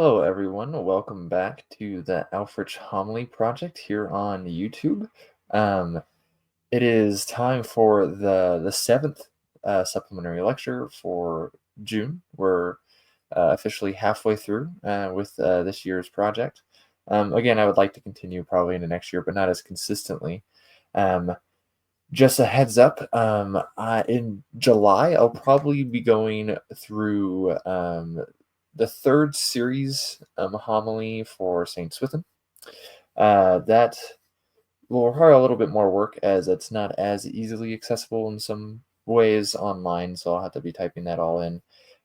Hello, everyone. Welcome back to the Ælfric Homily Project here on YouTube. Um, it is time for the seventh supplementary lecture for June. We're officially halfway through with this year's project. Again, I would like to continue probably into next year, but not as consistently. Um, just a heads up, in July, I'll probably be going through the third series homily for Saint Swithin. That will require a little bit more work as it's not as easily accessible in some ways online, so I'll have to be typing that all in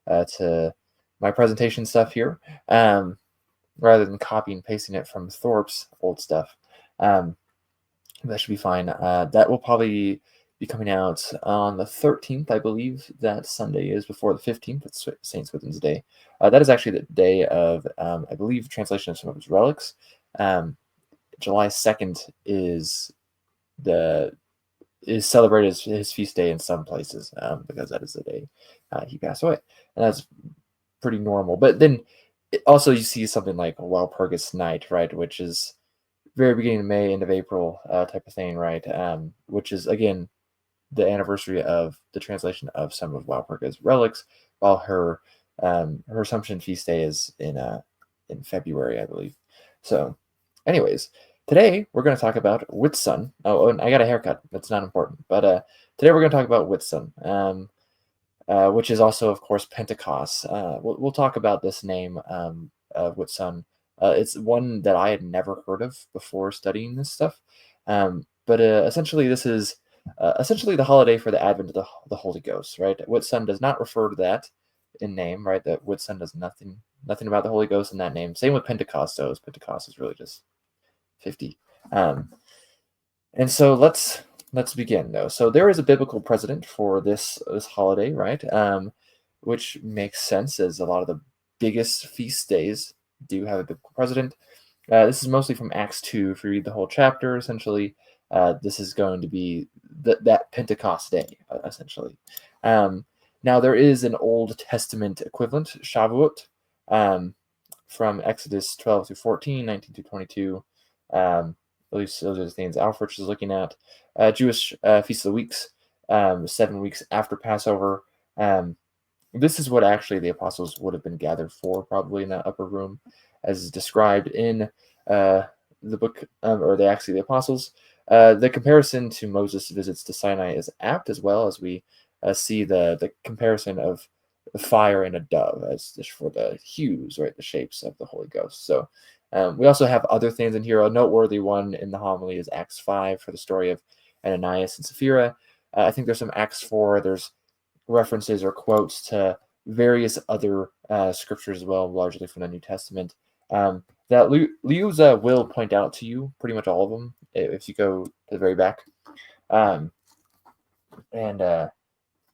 to my presentation stuff here, rather than copying and pasting it from Thorpe's old stuff. That should be fine. That will probably be coming out on the 13th, I believe. That Sunday is before the 15th. It's Saint Swithin's Day. That is actually the day of, I believe, translation of some of his relics. July 2nd is celebrated as his feast day in some places, because that is the day he passed away, and that's pretty normal. But then also you see something like Walpurgis Night, right, which is very beginning of May, end of April type of thing, right? Which is, again, the anniversary of the translation of some of Walpurga's relics, while her Assumption feast day is in February, I believe. So, anyways, today we're going to talk about Whitsun. Oh, and I got a haircut. That's not important. But today we're going to talk about Whitsun, which is also, of course, Pentecost. We'll talk about this name of Whitsun. It's one that I had never heard of before studying this stuff. But essentially, this is essentially the holiday for the advent of the Holy Ghost, right? Whitsun does not refer to that in name, right? That Whitsun does nothing about the Holy Ghost in that name. Same with Pentecost, though. Pentecost is really just 50. And so let's begin, though. So there is a biblical precedent for this holiday, right? Which makes sense, as a lot of the biggest feast days do have a biblical precedent. This is mostly from Acts 2. If you read the whole chapter, essentially, this is going to be that Pentecost day, essentially. Now, there is an Old Testament equivalent, Shavuot, from Exodus 12 through 14, 19 through 22. At least those are the things Ælfric is looking at. Jewish Feast of the Weeks, 7 weeks after Passover. This is what actually the apostles would have been gathered for, probably in that upper room, as described in the book, or the Acts of the Apostles. The comparison to Moses' visits to Sinai is apt, as well as we see the comparison of the fire and a dove as just for the hues, right, the shapes of the Holy Ghost. So we also have other things in here. A noteworthy one in the homily is Acts 5 for the story of Ananias and Sapphira. I think there's some Acts 4. There's references or quotes to various other scriptures as well, largely from the New Testament, that Liuza will point out to you, pretty much all of them, if you go to the very back.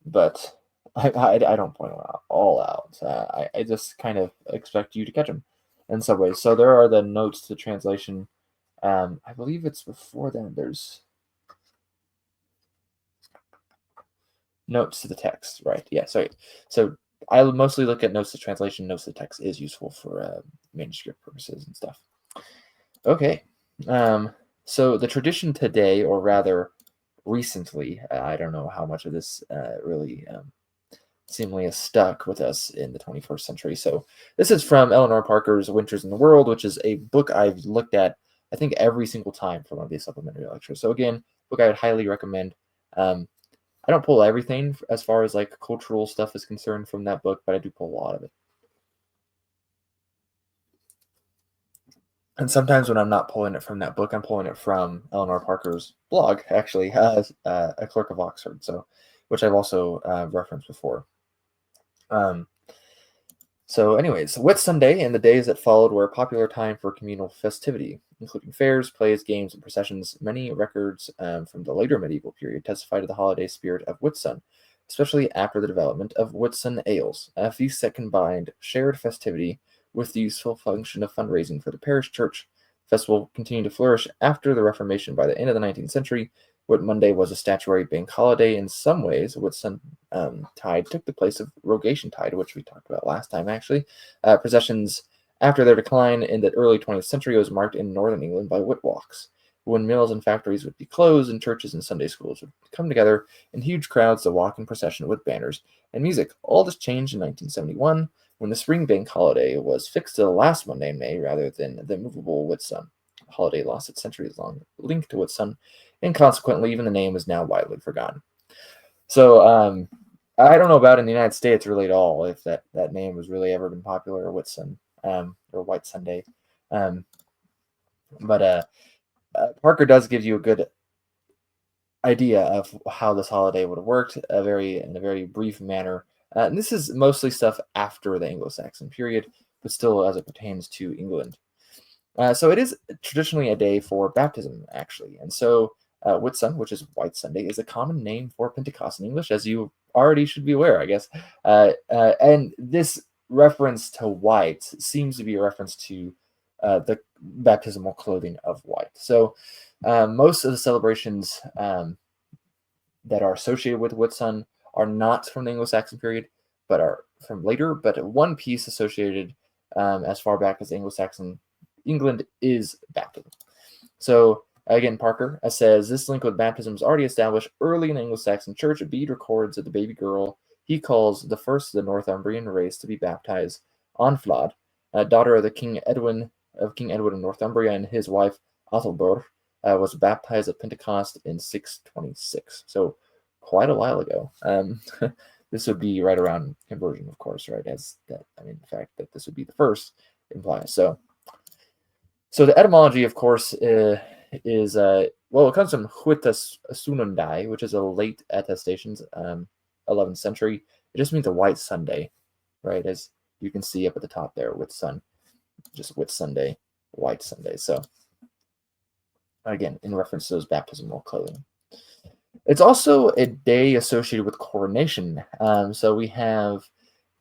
But I don't point them all out. I just kind of expect you to catch them in some ways. So there are the notes to translation. I believe it's before then. There's notes to the text, right? Yeah, sorry. So I mostly look at notes to translation. Notes to text is useful for manuscript purposes and stuff. Okay. So the tradition today, or rather recently, I don't know how much of this really seemingly has stuck with us in the 21st century. So this is from Eleanor Parker's Winters in the World, which is a book I've looked at, I think, every single time for one of these supplementary lectures. So again, book I would highly recommend. I don't pull everything as far as like cultural stuff is concerned from that book, but I do pull a lot of it. And sometimes when I'm not pulling it from that book, I'm pulling it from Eleanor Parker's blog, actually, as a clerk of Oxford, so which I've also referenced before. So anyways, Whitsunday and the days that followed were a popular time for communal festivity, including fairs, plays, games, and processions. Many records from the later medieval period testify to the holiday spirit of Whitsun, especially after the development of Whitsun ales, a feast that combined shared festivity with the useful function of fundraising for the parish church. The festival continued to flourish after the Reformation. By the end of the 19th century, Whit Monday was a statutory bank holiday. In some ways, Whitsun tide took the place of Rogation tide, which we talked about last time, actually. Processions After their decline in the early 20th century, it was marked in northern England by Whitwalks, when mills and factories would be closed and churches and Sunday schools would come together in huge crowds to walk in procession with banners and music. All this changed in 1971 when the spring bank holiday was fixed to the last Monday in May rather than the movable Whitsun. The holiday lost its centuries-long link to Whitsun, and consequently, even the name is now widely forgotten. So, I don't know about in the United States really at all if that name has really ever been popular, or Whitsun, or White Sunday. But Parker does give you a good idea of how this holiday would have worked in a very brief manner. And this is mostly stuff after the Anglo-Saxon period, but still as it pertains to England. So it is traditionally a day for baptism, actually. And so Whitsun, which is White Sunday, is a common name for Pentecost in English, as you already should be aware, I guess. And this reference to white seems to be a reference to the baptismal clothing of white. So most of the celebrations that are associated with Whitsun are not from the Anglo-Saxon period, but are from later. But one piece associated as far back as Anglo-Saxon England is baptism. So again, Parker says this link with baptism is already established early in the Anglo-Saxon Church. Bede records that the baby girl he calls the first of the Northumbrian race to be baptized, Anflad, daughter of King Edwin of Northumbria, and his wife Athelbur, was baptized at Pentecost in 626. So quite a while ago. This would be right around conversion, of course, right? As that, I mean, the fact that this would be the first implies. So the etymology, of course, is well, it comes from Huitas Sunundai, which is a late attestations, 11th century. It just means a white Sunday, right? As you can see up at the top there, with sun, just Whit Sunday, white Sunday. So again, in reference to those baptismal clothing. It's also a day associated with coronation. So we have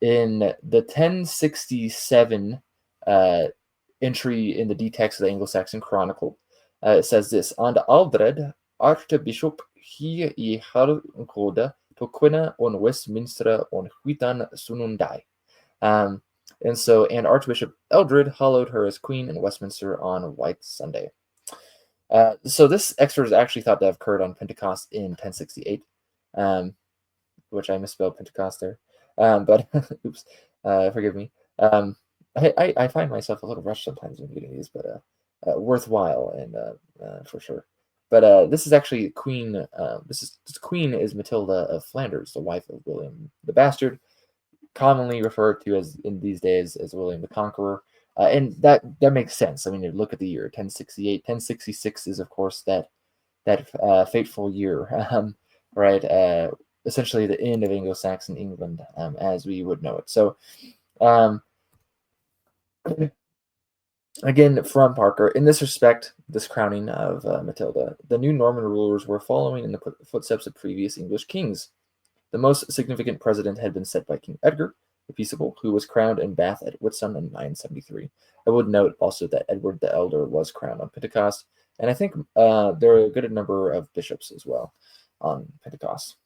in the 1067 entry in the D text of the Anglo-Saxon Chronicle, it says this: "And Aldred, Archbishop, he I Harlcode, Toquina on Westminster on Huitan Sunundai." And Archbishop Eldred hallowed her as queen in Westminster on White Sunday. So this extra is actually thought to have occurred on Pentecost in 1068, which I misspelled Pentecost there. But oops, forgive me. I find myself a little rushed sometimes when reading these, but worthwhile and for sure. But this is actually Queen. This Queen is Matilda of Flanders, the wife of William the Bastard, commonly referred to as in these days as William the Conqueror. And that makes sense. I mean, look at the year 1068. 1066 is, of course, that fateful year, right? Essentially the end of Anglo-Saxon England as we would know it. So, again, from Parker, in this respect, this crowning of Matilda, the new Norman rulers were following in the footsteps of previous English kings. The most significant precedent had been set by King Edgar the Peaceable, who was crowned in Bath at Whitsun in 973. I would note also that Edward the Elder was crowned on Pentecost, and I think there are a good number of bishops as well on Pentecost.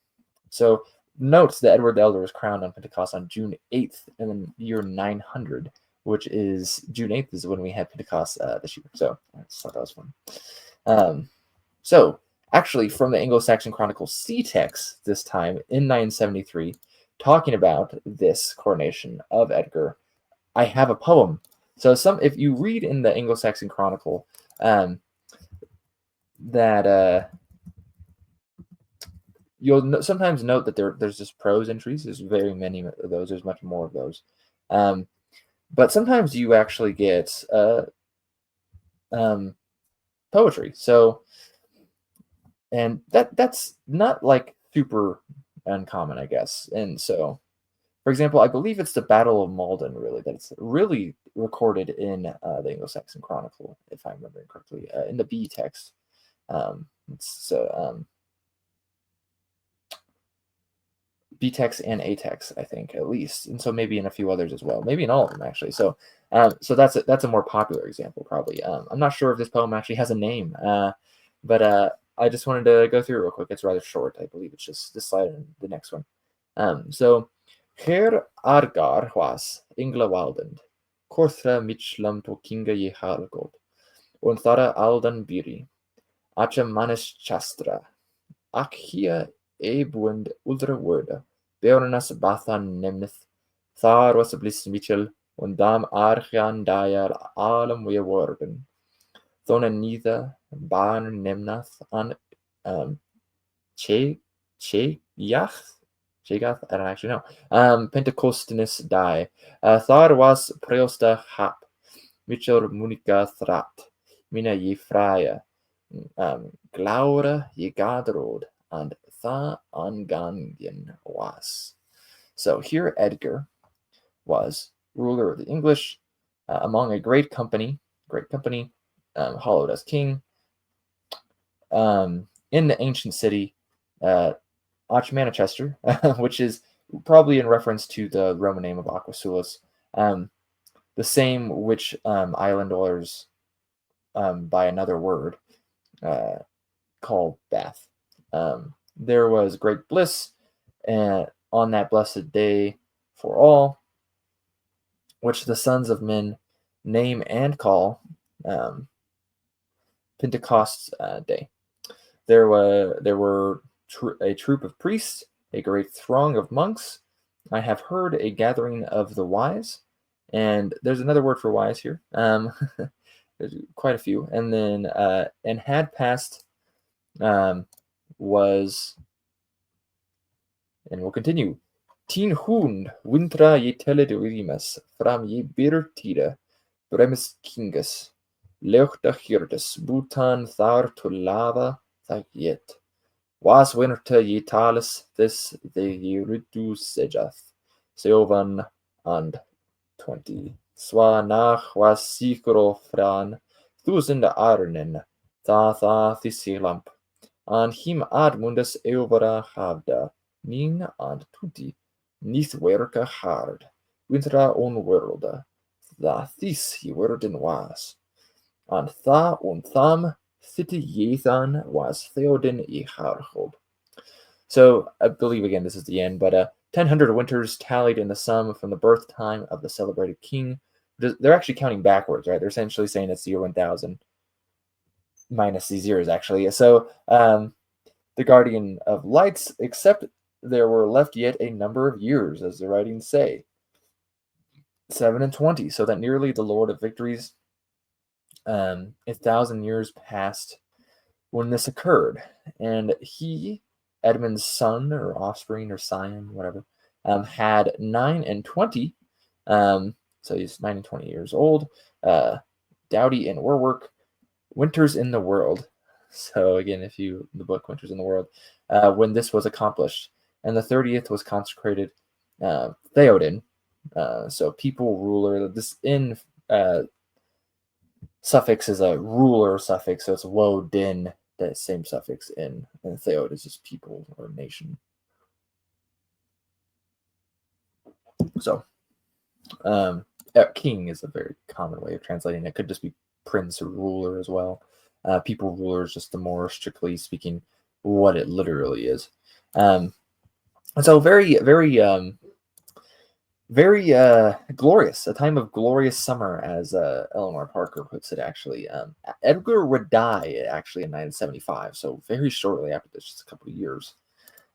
So note that Edward the Elder was crowned on Pentecost on June 8th in the year 900, which is June 8th is when we had Pentecost this year. So I just thought that was fun. So actually, from the Anglo-Saxon Chronicle C text this time in 973, talking about this coronation of Edgar, I have a poem. So if you read in the Anglo-Saxon Chronicle, that you'll sometimes note that there's just prose entries. There's very many of those. There's much more of those. But sometimes you actually get poetry. So, and that's not like super uncommon, I guess. And so, for example, I believe it's the Battle of Malden, really, that's really recorded in the Anglo-Saxon Chronicle, if I'm remembering correctly, in the B text. B text and A text, I think, at least, and so maybe in a few others as well, maybe in all of them actually. So, so that's a more popular example, probably. I'm not sure if this poem actually has a name, but I just wanted to go through it real quick. It's rather short, I believe. It's just this slide and the next one. So, Her Argar was Ingla Waldend, Korthra Michlam to Kinga ye Hargold, und Thara Aldan Biri, Acha Manis Chastra, Akhia Ebwund Ultra Worda, Beornas Bathan Nemnith, Thar was a bliss Mitchell, und Dam Archian Dayar Alam we worden. Thona neither Barn Nemnath an Che Yach. Chegath, I don't actually know. Pentecostinus die. Thar was Preosta hap. Mitchell Munica thrat. Mina ye fraya. Glaura ye gadrod. And tha angangen was. So here Edgar was ruler of the English among a great company, hallowed as king. In the ancient city, Manchester, which is probably in reference to the Roman name of Aquasulis, the same which island dwellers by another word called Bath. There was great bliss on that blessed day for all, which the sons of men name and call Pentecost Day. There were a troop of priests, a great throng of monks. I have heard a gathering of the wise, and there's another word for wise here. There's quite a few, and then and had passed was, and we'll continue. Tin hund wintra ye teledurimas fram ye birtida bremis kingus leuchta hirdes butan thar to lava thagiet. Was winter ye talis this the ye reducejath, Seovan and 20. Swa nach was sikro fran, thusend arnen, tha thisilamp, an him admundus euvera havda, nin and tuti, nith werka hard, wintra on worlda, tha this ye werden was, and tha on tham, City Yethan was Theoden e Harhob. So I believe again this is the end, but 1,000 winters tallied in the sum from the birth time of the celebrated king. They're actually counting backwards, right? They're essentially saying it's the year 1000 minus these years, actually. So the guardian of lights, except there were left yet a number of years, as the writings say, 7 and 20, so that nearly the Lord of Victories 1,000 years passed when this occurred, and he, Edmund's son or offspring or scion, whatever, had 9 and 20. So he's 9 and 20 years old. Doughty and Warwick, Winters in the World. So again, the book Winters in the World, when this was accomplished, and the 30th was consecrated Theoden. So people, ruler. This in suffix is a ruler suffix, so it's Woden, the same suffix in, and Theod is just people or nation. So king is a very common way of translating it. It could just be prince or ruler as well. People, ruler is just the more strictly speaking what it literally is. So very glorious, a time of glorious summer, as Eleanor Parker puts it, actually. Edgar would die, actually, in 975, so very shortly after this, just a couple of years,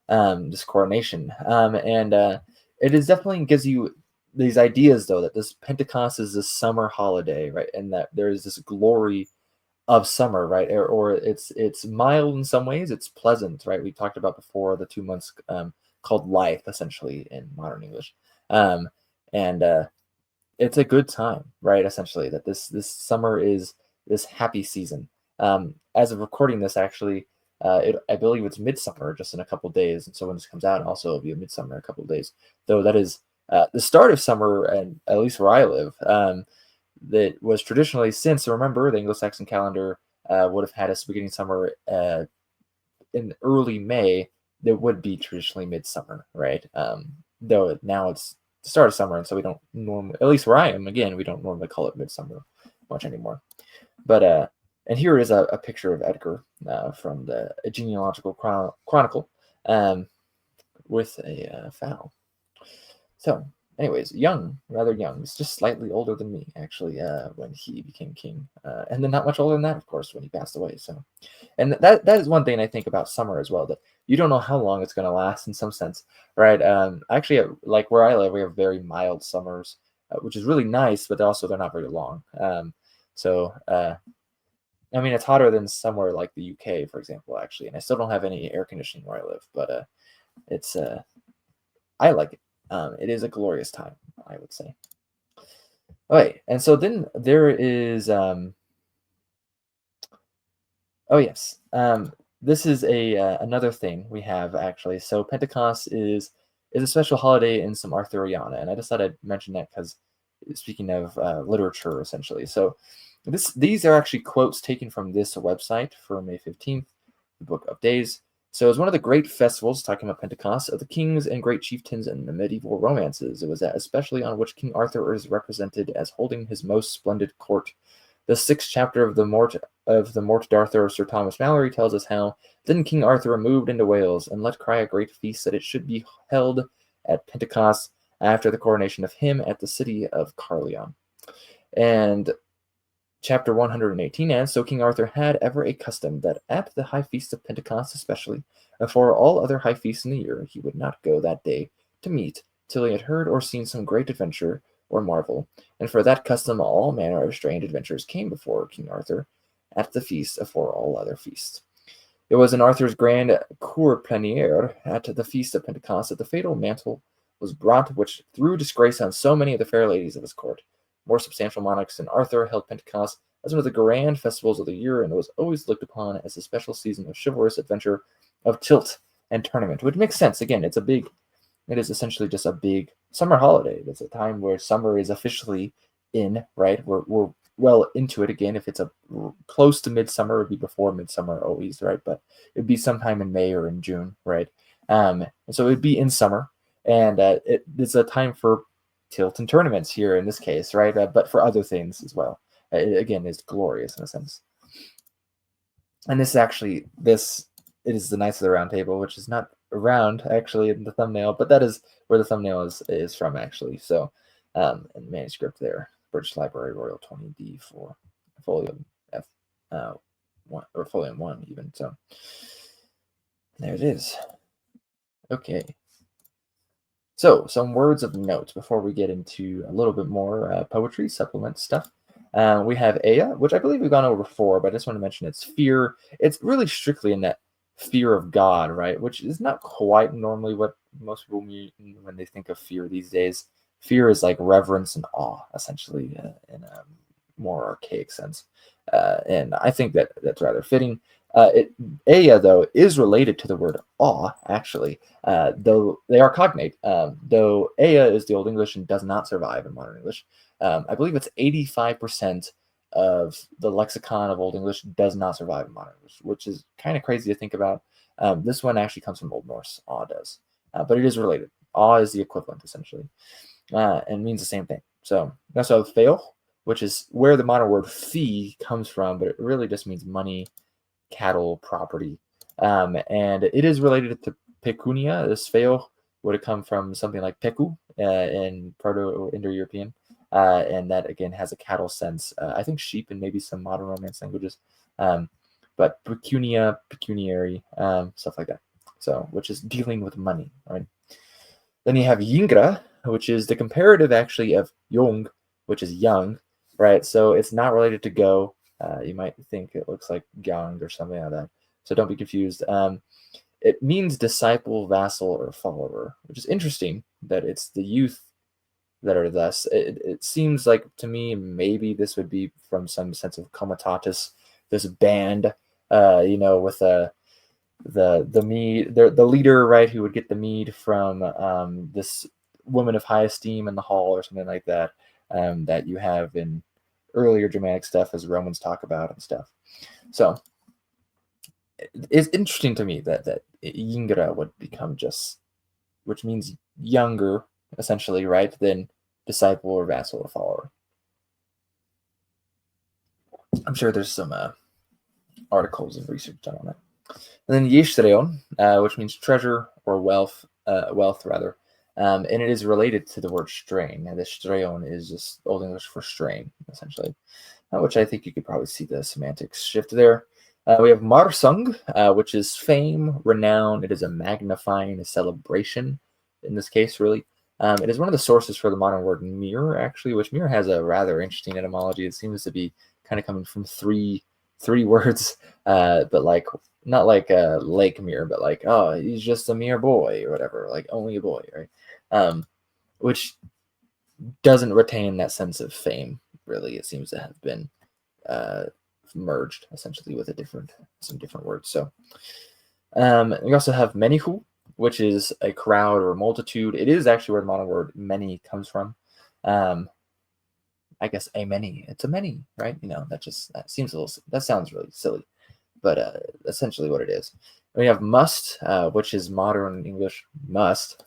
this coronation. And it is definitely gives you these ideas, though, that this Pentecost is this summer holiday, right? And that there is this glory of summer, right? Or it's mild in some ways, it's pleasant, right? We talked about before the 2 months called life, essentially, in modern English. And it's a good time, right? Essentially, that this summer is this happy season. As of recording this, actually, I believe it's midsummer just in a couple of days, and so when this comes out, also it'll be a midsummer in a couple of days. Though that is the start of summer, and at least where I live, that was traditionally, since, remember, the Anglo-Saxon calendar would have had us beginning summer in early May. That would be traditionally midsummer, right? Though now it's the start of summer, and so we don't normally, at least where I am, again, we don't normally call it midsummer much anymore. But and here is a picture of Edgar from the genealogical chronicle with a fowl. So Anyways, rather young. He's just slightly older than me, actually, when he became king. And then not much older than that, of course, when he passed away. So, and that is one thing I think about summer as well, that you don't know how long it's going to last in some sense, right? Actually, like where I live, we have very mild summers, which is really nice, but also they're not very long. So, I mean, it's hotter than somewhere like the UK, for example, actually, and I still don't have any air conditioning where I live, but it's I like it. It is a glorious time, I would say. Okay, and so then there is oh yes, this is a another thing we have actually. So Pentecost is a special holiday in some Arthuriana, and I just thought I'd mention that because speaking of literature, essentially. So these are actually quotes taken from this website for May 15th, the Book of Days. So it's one of the great festivals, talking about Pentecost, of the kings and great chieftains in the medieval romances. It was that especially on which King Arthur is represented as holding his most splendid court. The sixth chapter of the Mort d'Arthur of Sir Thomas Malory tells us how then King Arthur moved into Wales and let cry a great feast that it should be held at Pentecost after the coronation of him at the city of Carlion. And chapter 118 adds, so King Arthur had ever a custom that at the high feast of Pentecost especially, and for all other high feasts in the year, he would not go that day to meat till he had heard or seen some great adventure or marvel. And for that custom all manner of strange adventures came before King Arthur at the feast afore all other feasts. It was in Arthur's grand cour pleniere at the feast of Pentecost that the fatal mantle was brought which threw disgrace on so many of the fair ladies of his court. More substantial monarchs than Arthur held Pentecost as one of the grand festivals of the year, and it was always looked upon as a special season of chivalrous adventure, of tilt and tournament, which makes sense. Again, it is essentially just a big summer holiday. It's a time where summer is officially in, right? We're well into it again. If it's a close to midsummer, it would be before midsummer always, right? But it'd be sometime in May or in June, right? And so it'd be in summer, and it's a time for tilt and tournaments here in this case, right? But for other things as well. It, again, is glorious in a sense. And this it is the Knights of the Round Table, which is not around actually in the thumbnail, but that is where the thumbnail is from actually. So, and manuscript there, British Library Royal 20D for folio F, 1 or folio 1 even. So there it is. Okay. So, some words of note before we get into a little bit more poetry supplement stuff. We have Ea, which I believe we've gone over before, but I just want to mention it's fear. It's really strictly in that fear of God, right? Which is not quite normally what most people mean when they think of fear these days. Fear is like reverence and awe, essentially, in a more archaic sense. And I think that that's rather fitting. Ea, though, is related to the word awe, actually, though they are cognate. Though Ea is the Old English and does not survive in modern English. I believe it's 85% of the lexicon of Old English does not survive in modern English, which is kind of crazy to think about. This one actually comes from Old Norse. Awe does, but it is related. Awe is the equivalent, essentially, and means the same thing. So we also have fail, which is where the modern word fee comes from, but it really just means money, cattle, property. And it is related to pecunia. This fail would have come from something like peku in Proto-Indo-European. And that, again, has a cattle sense. I think sheep and maybe some modern Romance languages. But pecunia, pecuniary, stuff like that. So, which is dealing with money, right? Then you have yingra, which is the comparative, actually, of yong, which is young, right? So it's not related to go. You might think it looks like Gyang or something like that. So don't be confused. It means disciple, vassal, or follower, which is interesting that it's the youth that are thus. It seems like to me maybe this would be from some sense of comitatus, this band, with the mead, the leader, right, who would get the mead from this woman of high esteem in the hall or something like that, that you have in earlier Germanic stuff as Romans talk about and stuff. So it's interesting to me that Yingra would become just, which means younger, essentially, right, than disciple or vassal or follower. I'm sure there's some articles and research done on it. And then Yeshreon, which means treasure or wealth rather. And it is related to the word strain. And the strain is just Old English for strain, essentially, which I think you could probably see the semantic shift there. We have marsung, which is fame, renown. It is a magnifying, a celebration, in this case, really. It is one of the sources for the modern word mirror, actually, which mirror has a rather interesting etymology. It seems to be kind of coming from three words, but like not like a lake mirror, but like, oh, he's just a mere boy or whatever, like only a boy, right? Which doesn't retain that sense of fame, really. It seems to have been merged essentially with some different words. So we also have manyhu, which is a crowd or a multitude. It is actually where the modern word many comes from. I guess a many. It's a many, right? That seems a little. That sounds really silly, but essentially what it is. We have must, which is modern English must.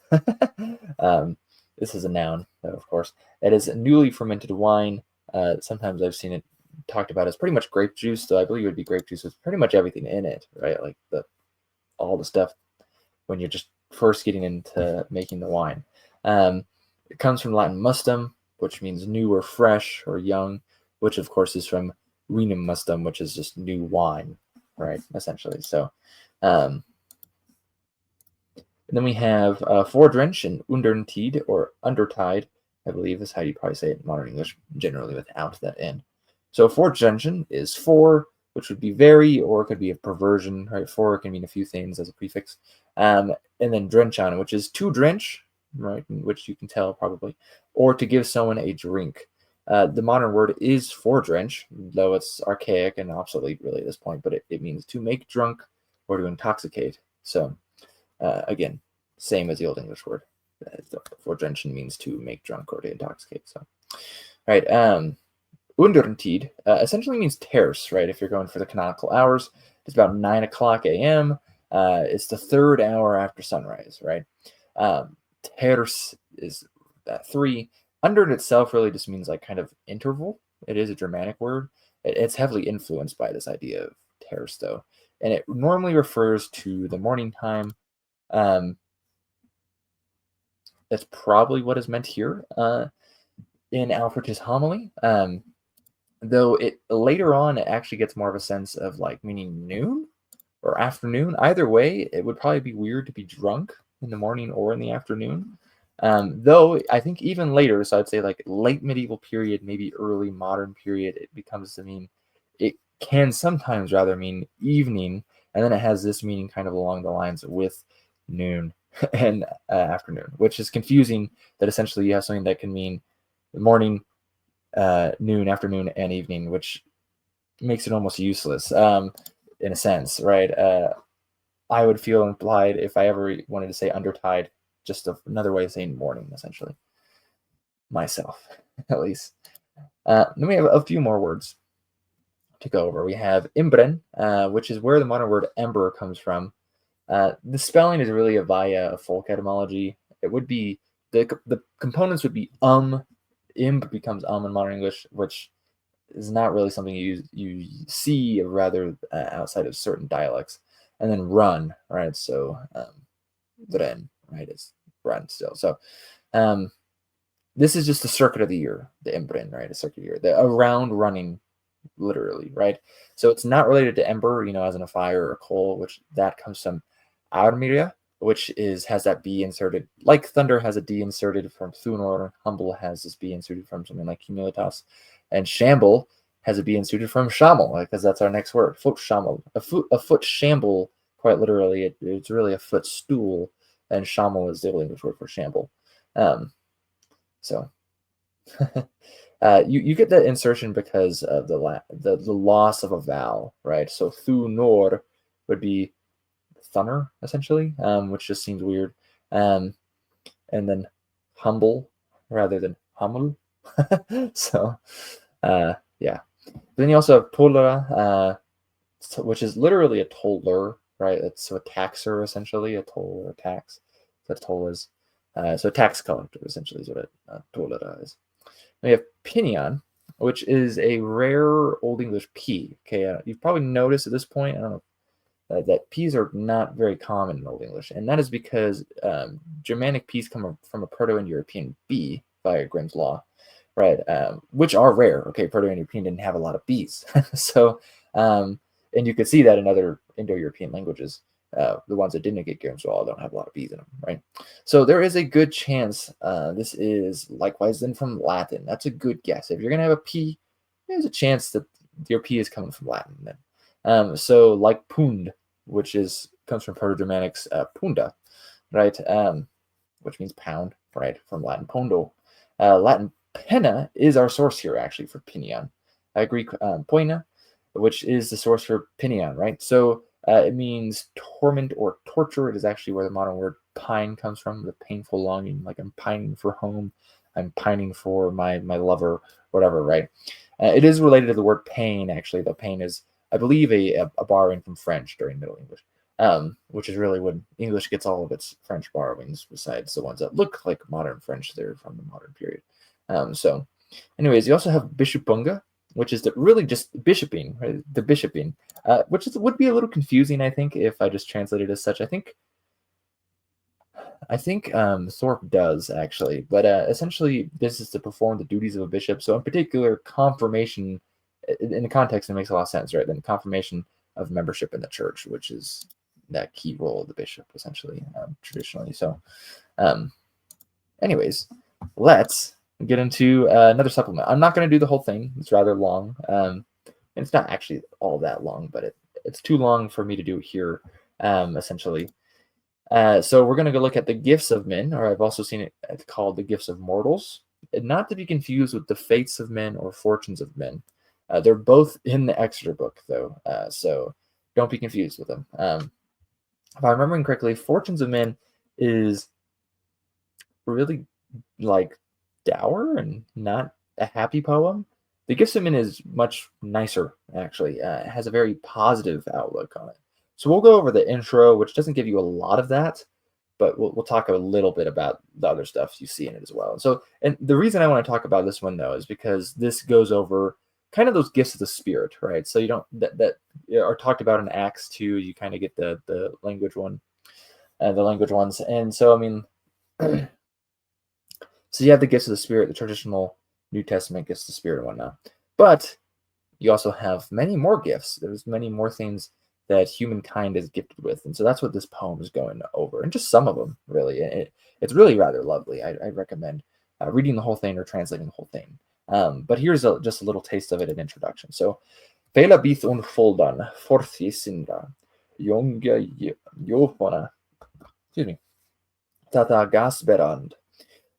This is a noun, of course. It is newly fermented wine. Sometimes I've seen it talked about as pretty much grape juice, so I believe it would be grape juice with pretty much everything in it, right? Like all the stuff when you're just first getting into making the wine. It comes from Latin mustum, which means new or fresh or young, which of course is from renum mustum, which is just new wine, right? Essentially. So, and then we have fordrench and undertide or undertide, I believe is how you probably say it in modern English, generally without that end. So fordrenchen is for, which would be very, or it could be a perversion, right? For can mean a few things as a prefix. And then drenchan, which is to drench, right? Which you can tell probably, or to give someone a drink. The modern word is for drench, though it's archaic and obsolete really at this point, but it means to make drunk or to intoxicate. So again, same as the Old English word. For drenchen means to make drunk or to intoxicate. So, right. Undertid essentially means terce, right? If you're going for the canonical hours, it's about 9 o'clock a.m. It's the third hour after sunrise, right? Terce is 3. Under itself really just means like kind of interval. It is a Germanic word. It's heavily influenced by this idea of terce, though. And it normally refers to the morning time. That's probably what is meant here in Ælfric's homily. Though it later on it actually gets more of a sense of like meaning noon or afternoon. Either way, it would probably be weird to be drunk in the morning or in the afternoon. Though I think even later, so I'd say like late medieval period, maybe early modern period, it becomes to mean, it can sometimes rather mean evening, and then it has this meaning kind of along the lines with noon and afternoon, which is confusing that essentially you have something that can mean morning, noon, afternoon, and evening, which makes it almost useless in a sense, right? I would feel implied if I ever wanted to say undertide, just another way of saying morning, essentially. Myself, at least. Then we have a few more words to go over. We have imbren, which is where the modern word ember comes from. The spelling is really via a folk etymology. It would be the components would be imb becomes in modern English, which is not really something you see rather outside of certain dialects. And then run, right? So vren, right, is run still. So this is just the circuit of the year, the imbren, right? A circuit of the year, the around running, literally, right? So it's not related to ember, as in a fire or coal, which that comes from armiria, which has that B inserted, like thunder has a D inserted from thunor, humble has this B inserted from something like cumulitas, and shamble has a B inserted from shamble, because that's our next word, foot shamble. A foot shamble, quite literally, it's really a footstool, and shamble is the Old English word for shamble. So you get that insertion because of the loss of a vowel, right? So thunor would be thunner, essentially, which just seems weird. And then humble rather than hummel. So, yeah. Then you also have tollera, which is literally a toller, right? It's a taxer, essentially, a toll or a tax. That toll is. So a tax collector, essentially, is what a tollera is. We have pinion, which is a rare Old English P. Okay, you've probably noticed at this point, I don't know that P's are not very common in Old English, and that is because Germanic P's come from a Proto-Indo-European B via Grimm's law, right? Which are rare. Okay, Proto-Indo-European didn't have a lot of B's, so and you could see that in other Indo-European languages. The ones that didn't get Grimm's law don't have a lot of B's in them, right? So there is a good chance this is likewise then from Latin. That's a good guess. If you're going to have a P, there's a chance that your P is coming from Latin then. So like pund, which comes from Proto-Germanics punda, right? Which means pound, right? From Latin pondo. Latin penna is our source here actually for pinion. Greek poina, which is the source for pinion, right? So it means torment or torture. It is actually where the modern word pine comes from, the painful longing, like I'm pining for home, I'm pining for my lover, whatever, right? It is related to the word pain, actually, though pain is, I believe, a borrowing from French during Middle English, which is really when English gets all of its French borrowings, besides the ones that look like modern French. They're from the modern period. So anyways, you also have bishopunga, which is really just bishoping, right? The bishoping, which would be a little confusing, I think, if I just translated as such. I think Thorpe does actually, but essentially this is to perform the duties of a bishop. So in particular, confirmation in the context, it makes a lot of sense, right? Then confirmation of membership in the church, which is that key role of the bishop, essentially, traditionally. So, anyways, let's get into another supplement. I'm not going to do the whole thing. It's rather long. And it's not actually all that long, but it's too long for me to do here, essentially. So we're going to go look at the gifts of men, or I've also seen it called the gifts of mortals, and not to be confused with the fates of men or fortunes of men. They're both in the Exeter Book, though, so don't be confused with them. If I'm remembering correctly, Fortunes of Men is really like dour and not a happy poem. The Gifts of Men is much nicer, actually. It has a very positive outlook on it. So we'll go over the intro, which doesn't give you a lot of that, but we'll talk a little bit about the other stuff you see in it as well. And the reason I want to talk about this one, though, is because this goes over kind of those gifts of the Spirit, right? So you don't that are talked about in Acts 2. You kind of get the language one, the language ones, and so I mean, so you have the gifts of the Spirit, the traditional New Testament gifts of the Spirit and whatnot, but you also have many more gifts. There's many more things that humankind is gifted with, and so that's what this poem is going over, and just some of them, really. It's really rather lovely. I recommend reading the whole thing or translating the whole thing. But here's just a little taste of it in introduction. So, Vela bith un foldan, forthi sindra, jonga jofana, excuse me, tata gasberand,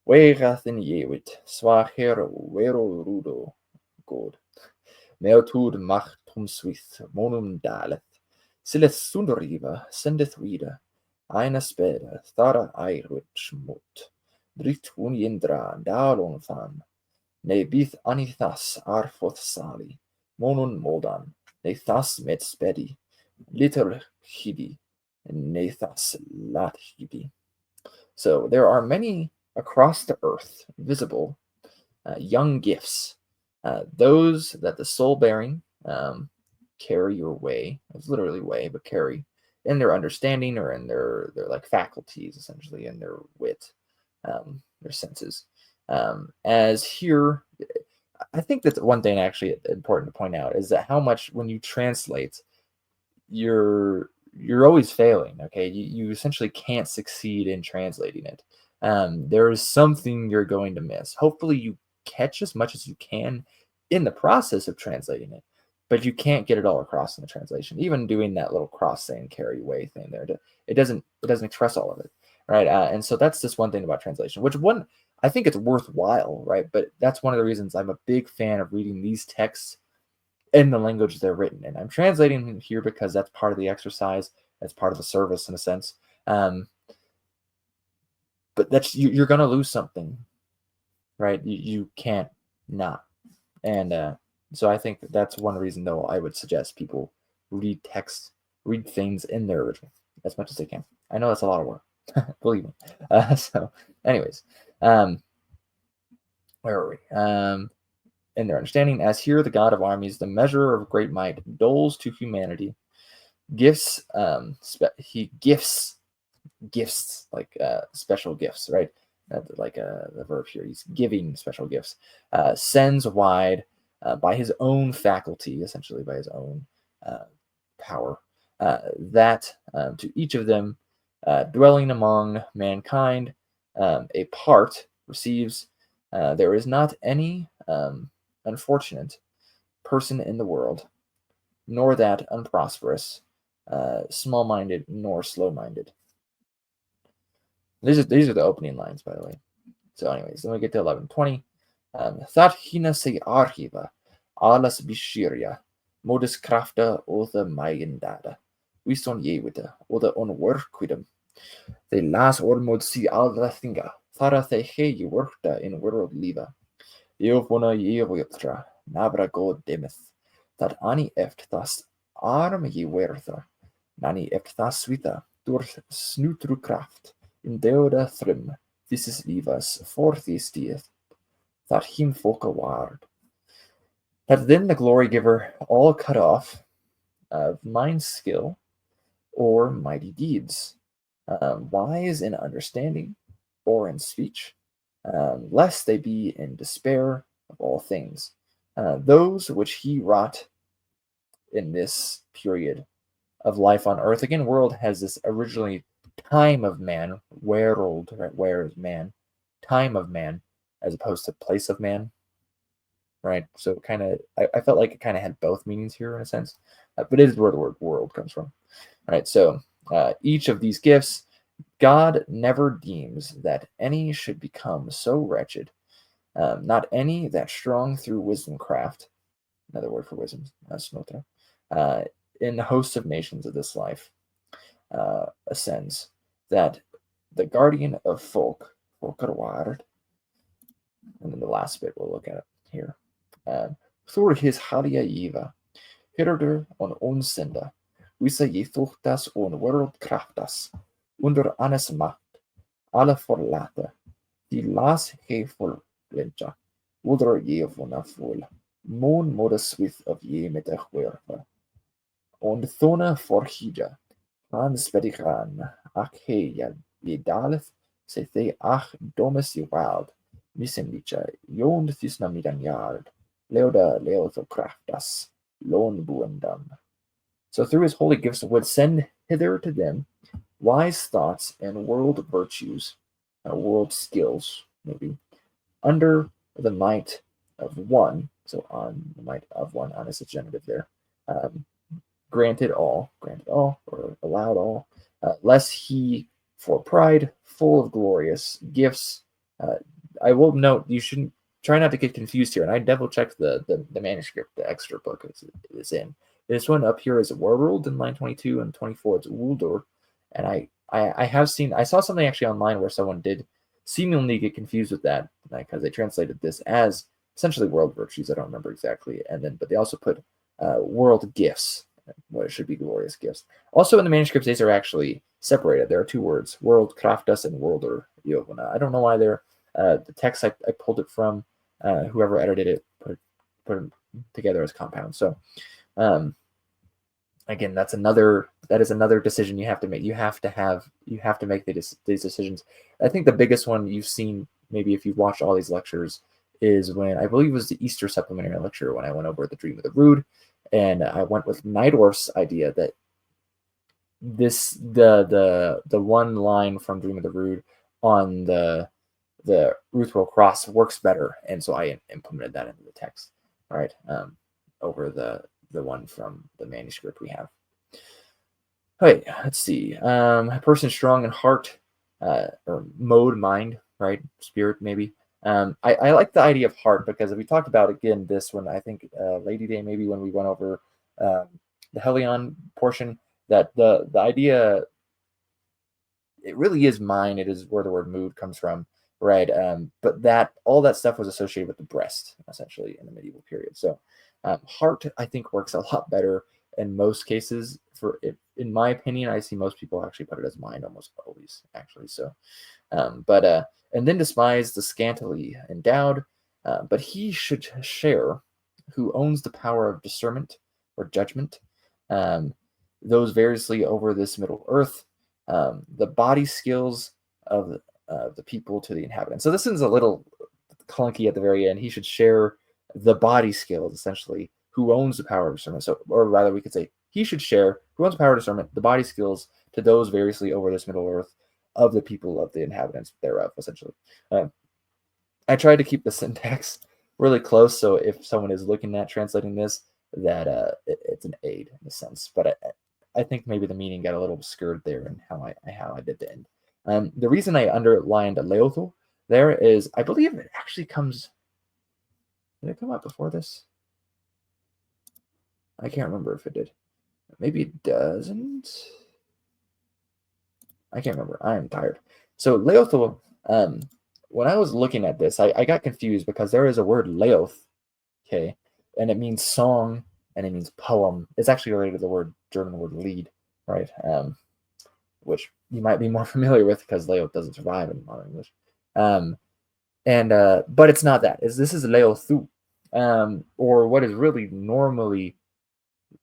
wegathin jewit, swacher wero rudo, god, meotud machtum swith, monum dalet, silet sundriva, sendeth vida, eine speda, thara eirwit mut, drit un yindra, dalon fan, ne bith anithas arfoth sali, monun moldan, ne thas met spedi, little hidi, ne thas lat hidi. So there are many across the earth visible young gifts, those that the soul bearing carry or weigh. It's literally weigh, but carry in their understanding or in their like faculties, essentially, in their wit, their senses. As here, I think that's one thing actually important to point out is that how much when you translate, you're always failing. Okay, you essentially can't succeed in translating it. There is something you're going to miss. Hopefully, you catch as much as you can in the process of translating it, but you can't get it all across in the translation. Even doing that little cross saying carry away thing there, it doesn't express all of it, right? And so that's just one thing about translation, which one I think it's worthwhile, right? But that's one of the reasons I'm a big fan of reading these texts in the language they're written in. I'm translating them here because that's part of the exercise. That's part of the service in a sense. But that's you're going to lose something, right? You can't not. And so I think that's one reason, though, I would suggest people read text, read things in their original as much as they can. I know that's a lot of work, believe me. So, anyways, where are we? In their understanding, as here the God of armies, the measure of great might, doles to humanity Gifts, he gifts like special gifts, right? Like the verb here, he's giving special gifts. Sends wide by his own faculty, essentially by his own power, that to each of them, dwelling among mankind, a part receives. There is not any unfortunate person in the world, nor that unprosperous, small-minded, nor slow-minded. These are the opening lines, by the way. So, anyways, then we get to 11:20. Thar hina se archiva, alles bishiria, modus crafta other magendada. Whitsun yewita, other on workquidum. They las ormod si alra thinga, thara the he workta in world liva. Eovona yewitra, nabra god demeth, that ani eft thus arm ye wertha, nani eft thus swita, durch snutru kraft. In deoda thrim, this is livas forthistieth, that him folka ward. That then the glory giver all cut off of mind skill or mighty deeds, wise in understanding or in speech, lest they be in despair of all things. Those which he wrought in this period of life on earth. Again, world has this originally time of man, world, right? Where is man? Time of man, as opposed to place of man, right? So kind of, I felt like it kind of had both meanings here in a sense, but it is where the word world comes from, right? So each of these gifts, God never deems that any should become so wretched, not any that strong through wisdom craft, another word for wisdom, snotra, in the hosts of nations of this life, ascends, that the guardian of folk, Folkerward, and then the last bit we'll look at it here. Thor his halia Eva, Hirder on onsenda, vissa je thuchtas on world kraftas, under anes macht, alle forlate, die las he forlenja, oder je vona full, mon modus with of je met de huerfa, on thona forhija, Hans Bedigan, ach he je daleth, se the ach domus je wild, misendicha, jond thisna midan yard, leoda leotho craftas, lon buendam. So through his holy gifts would send hither to them wise thoughts and world virtues, world skills, maybe, under the might of one, so on the might of one, on is a genitive there, granted all, or allowed all, lest he for pride, full of glorious gifts. I will note, you shouldn't try not to get confused here, and I double checked the manuscript, the Exeter Book is in. This one up here is world in line 22, and 24 it's Uldur, and I have seen, I saw something actually online where someone did seemingly get confused with that, because they translated this as essentially world virtues. I don't remember exactly, and then but they also put world gifts, what it should be glorious gifts. Also in the manuscripts, these are actually separated. There are two words, world kraftas and worlder yovana. I don't know why they're the text I pulled it from, whoever edited it put it together as compounds. So again, that is another decision you have to make. You have to make these decisions. I think the biggest one you've seen, maybe if you've watched all these lectures, is when I believe it was the Easter supplementary lecture when I went over the Dream of the Rood, and I went with Nidorf's idea that the one line from Dream of the Rood on the Ruthwell Cross works better, and so I implemented that into the text, right? Over the one from the manuscript we have. Okay, let's see. A person strong in heart, or mode, mind, right? Spirit, maybe. I like the idea of heart because we talked about, again, this one, I think Lady Day, maybe when we went over the Helion portion, that the idea, it really is mind. It is where the word mood comes from, right? But that all that stuff was associated with the breast, essentially, in the medieval period. So heart, I think, works a lot better in most cases. In my opinion, I see most people actually put it as mind almost always, actually. So, and then despise the scantily endowed, but he should share who owns the power of discernment or judgment, those variously over this middle earth, the body skills of the people to the inhabitants. So this is a little clunky at the very end. He should share the body skills, essentially, who owns the power of discernment. So, or rather, we could say he should share, who owns the power of discernment, the body skills to those variously over this middle earth of the people of the inhabitants thereof, essentially. I tried to keep the syntax really close, so if someone is looking at translating this, that it's an aid in a sense. But I think maybe the meaning got a little obscured there in how I did the end. The reason I underlined Leotho there is I believe it actually comes. Did it come out before this? I can't remember if it did. Maybe it doesn't. I can't remember. I am tired. So Leotho, when I was looking at this, I got confused because there is a word Leoth, okay, and it means song and it means poem. It's actually related to the word German word Lied, right? Which you might be more familiar with because Leoth doesn't survive in modern English. But it's not that. This is Leothu, or what is really normally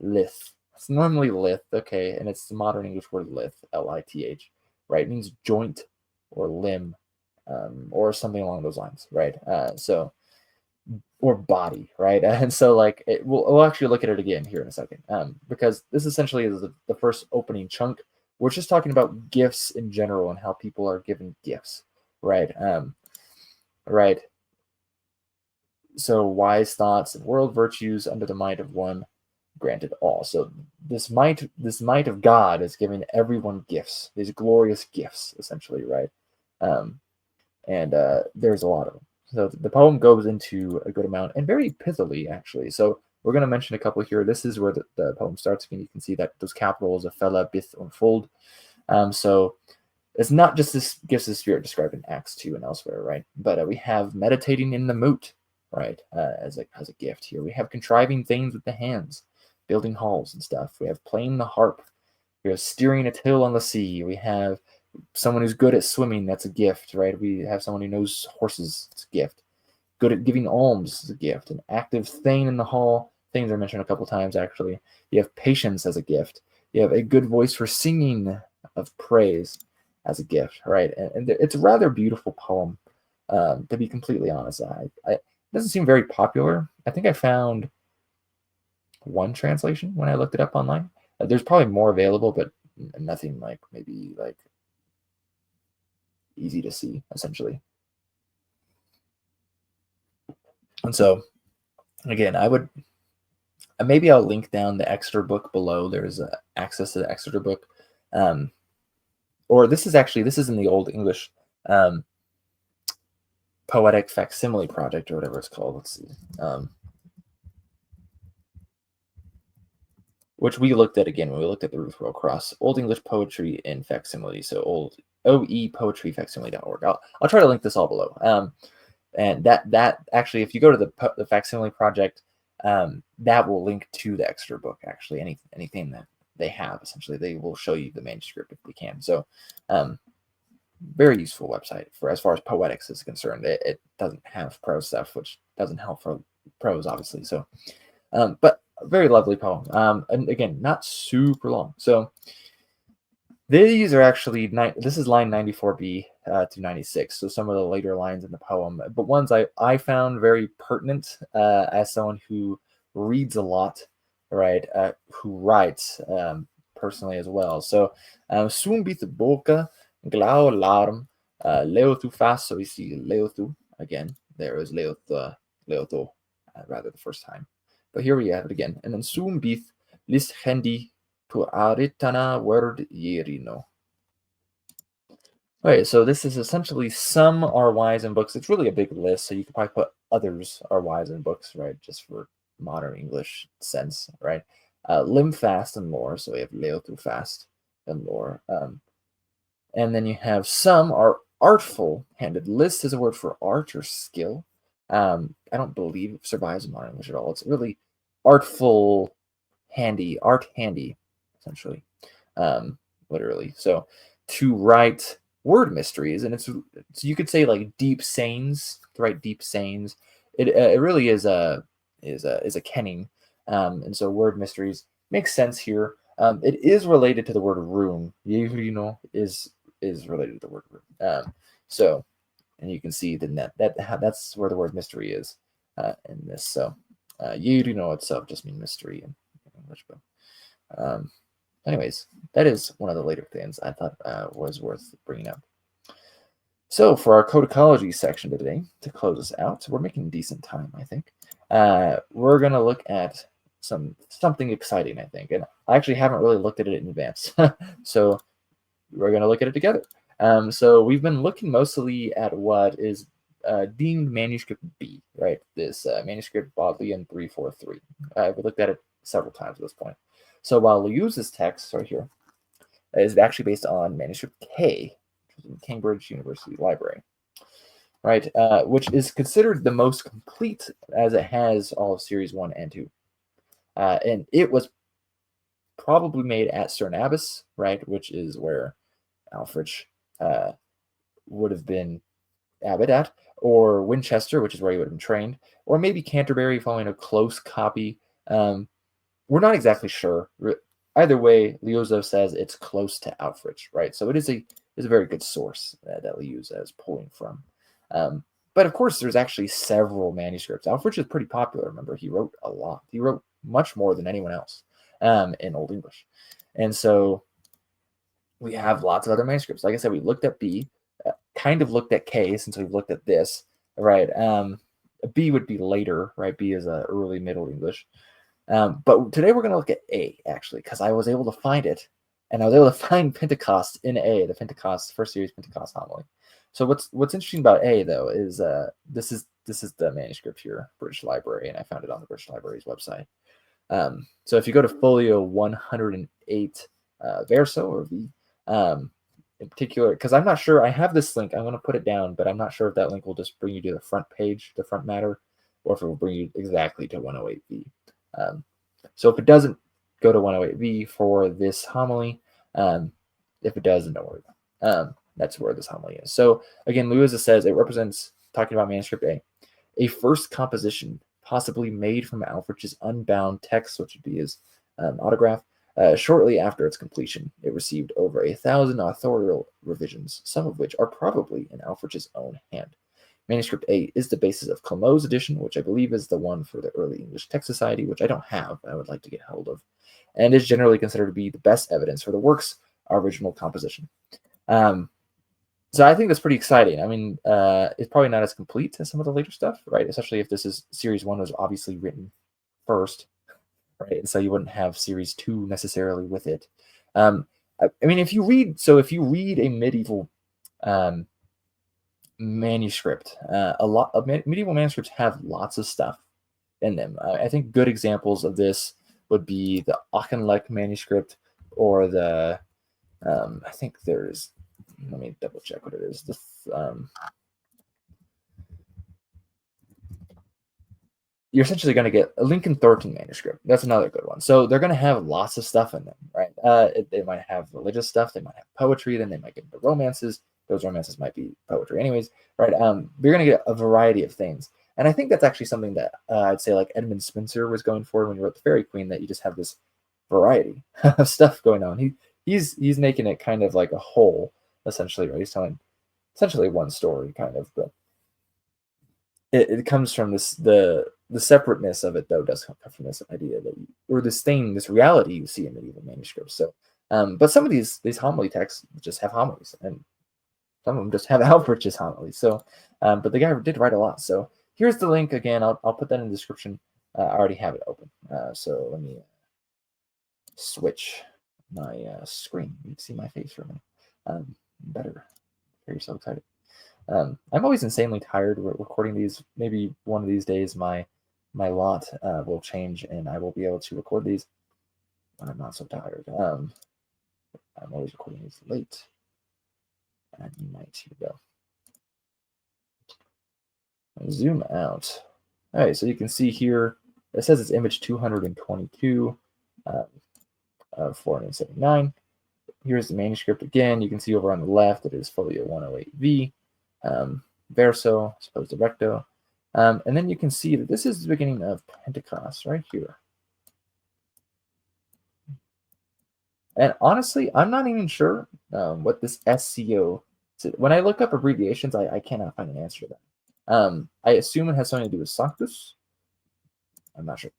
lith. It's normally lith, okay, and it's the modern English word lith, Lith, right? It means joint or limb, or something along those lines, right? Or body, right? And so, like, we'll actually look at it again here in a second, because this essentially is the first opening chunk. We're just talking about gifts in general and how people are given gifts, right? Right. So wise thoughts and world virtues under the might of one granted all. So this might of God is giving everyone gifts, these glorious gifts, essentially, right? There's a lot of them. So the poem goes into a good amount and very pithily, actually. So we're going to mention a couple here. This is where the poem starts. And you can see that those capitals, Fella, Bith, and Fold. So it's not just this gifts of the Spirit described in Acts 2 and elsewhere, right? But we have meditating in the moot, right, as a gift here. We have contriving things with the hands, building halls and stuff. We have playing the harp. We have steering a till on the sea. We have someone who's good at swimming. That's a gift, right? We have someone who knows horses. It's a gift. Good at giving alms is a gift. An active thane in the hall. Things are mentioned a couple times, actually. You have patience as a gift. You have a good voice for singing of praise as a gift, right? And it's a rather beautiful poem, to be completely honest. It doesn't seem very popular. I think I found one translation when I looked it up online. There's probably more available, but nothing like maybe like easy to see, essentially. And so, again, maybe I'll link down the Exeter Book below. There's access to the Exeter Book. Or this is in the Old English Poetic Facsimile Project, or whatever it's called. Let's see. Which we looked at again when we looked at the Ruth Royal Cross. Old English Poetry in Facsimile. So old oepoetryfacsimile.org. I'll try to link this all below. And that actually, if you go to the Facsimile Project, that will link to the Exeter Book, actually. Anything that they have, essentially, they will show you the manuscript if they can. So very useful website for as far as poetics is concerned. It doesn't have prose stuff, which doesn't help for prose, obviously. So but a very lovely poem, and again, not super long. So these are actually this is line 94b to 96, so some of the later lines in the poem, but ones I found very pertinent as someone who reads a lot, right, who writes personally as well. So Sum bith boca glau larm leotu fast. So we see leotu again. There is leotu rather the first time, but here we have it again. And then Sum bith lis hendi to aritana word yerino. Okay, so this is essentially some are wise in books. It's really a big list, so you could probably put others are wise in books, right? Just for modern English sense, right? Lim fast and lore, so we have leotu fast and lore. And then you have some are artful handed. List is a word for art or skill. I don't believe it survives in modern English at all. It's really artful, handy, art handy, essentially, literally. So to write word mysteries, and so you could say like deep sayings, to write deep sayings. It really is a kenning, and so word mysteries makes sense here. It is related to the word room. Is related to the word room. So, and you can see that's where the word mystery is in this. So, itself just means mystery in English. But anyways, that is one of the later things I thought was worth bringing up. So for our codicology section today, to close us out, we're making decent time, I think. We're going to look at something exciting, I think. And I actually haven't really looked at it in advance. So we're going to look at it together. So we've been looking mostly at what is deemed manuscript B, right? This manuscript Bodleian 343. We looked at it several times at this point. So while Lewes's text right here is actually based on manuscript K, which is in Cambridge University Library, right? Which is considered the most complete as it has all of series 1 and 2. And it was probably made at Cernabis, right? Which is where Ælfric would have been abbot at, or Winchester, which is where he would have been trained, or maybe Canterbury following a close copy. We're not exactly sure. Either way, Liozo says it's close to Ælfric, right? So it is a very good source that Liozo is pulling from. But of course, there's actually several manuscripts. Ælfric is pretty popular. Remember, he wrote a lot. He wrote much more than anyone else in Old English. And so we have lots of other manuscripts. Like I said, we looked at B, kind of looked at K since we've looked at this, right? B would be later, right? B is early Middle English. But today we're going to look at A, actually, because I was able to find it, and I was able to find Pentecost in A, the Pentecost, first series Pentecost homily. So what's interesting about A, though, is this is the manuscript here, British Library, and I found it on the British Library's website. So if you go to folio 108 verso, or V, in particular, because I'm not sure, I have this link, I'm going to put it down, but I'm not sure if that link will just bring you to the front page, the front matter, or if it will bring you exactly to 108V. So if it doesn't go to 108V for this homily, if it does, then don't worry. That's where this homily is. So again, Lewis says it represents, talking about manuscript A first composition possibly made from Ælfric's unbound text, which would be his autograph. Shortly after its completion, it received over 1,000 authorial revisions, some of which are probably in Ælfric's own hand. Manuscript A is the basis of Clemot's edition, which I believe is the one for the Early English Text Society, which I don't have, I would like to get hold of, and is generally considered to be the best evidence for the work's original composition. So I think that's pretty exciting. I mean, it's probably not as complete as some of the later stuff, right? Especially if this is series 1 was obviously written first, right? And so you wouldn't have series 2 necessarily with it. I mean, if you read a medieval manuscript, a lot of medieval manuscripts have lots of stuff in them. I think good examples of this would be the Auchinleck manuscript, or the I think there's, let me double check what it is. You're essentially going to get a Lincoln Thornton manuscript. That's another good one. So they're going to have lots of stuff in them, right? They might have religious stuff. They might have poetry. Then they might get into romances. Those romances might be poetry anyways, right? You're going to get a variety of things. And I think that's actually something that I'd say like Edmund Spenser was going for when he wrote The Fairy Queen, that you just have this variety of stuff going on. He's making it kind of like a whole, essentially, right? He's telling essentially one story, kind of, but it comes from the separateness of it, though, does come from this idea that or this reality you see in medieval manuscripts. So, but some of these homily texts just have homilies, and some of them just have Ælfric's homilies. So, but the guy did write a lot. So here's the link again. I'll put that in the description. I already have it open. So let me switch my screen. You can see my face for a minute. Better. You're so excited. I'm always insanely tired recording these. Maybe one of these days my lot will change and I will be able to record these when I'm not so tired. I'm always recording these late at night. Here we go. Zoom out. All right, so you can see here it says it's image 222 of 479. Here's the manuscript again. You can see over on the left it is folio 108V, verso, supposed recto. And then you can see that this is the beginning of Pentecost right here. And honestly, I'm not even sure what this SCO. When I look up abbreviations, I cannot find an answer to that. I assume it has something to do with Sanctus. I'm not sure.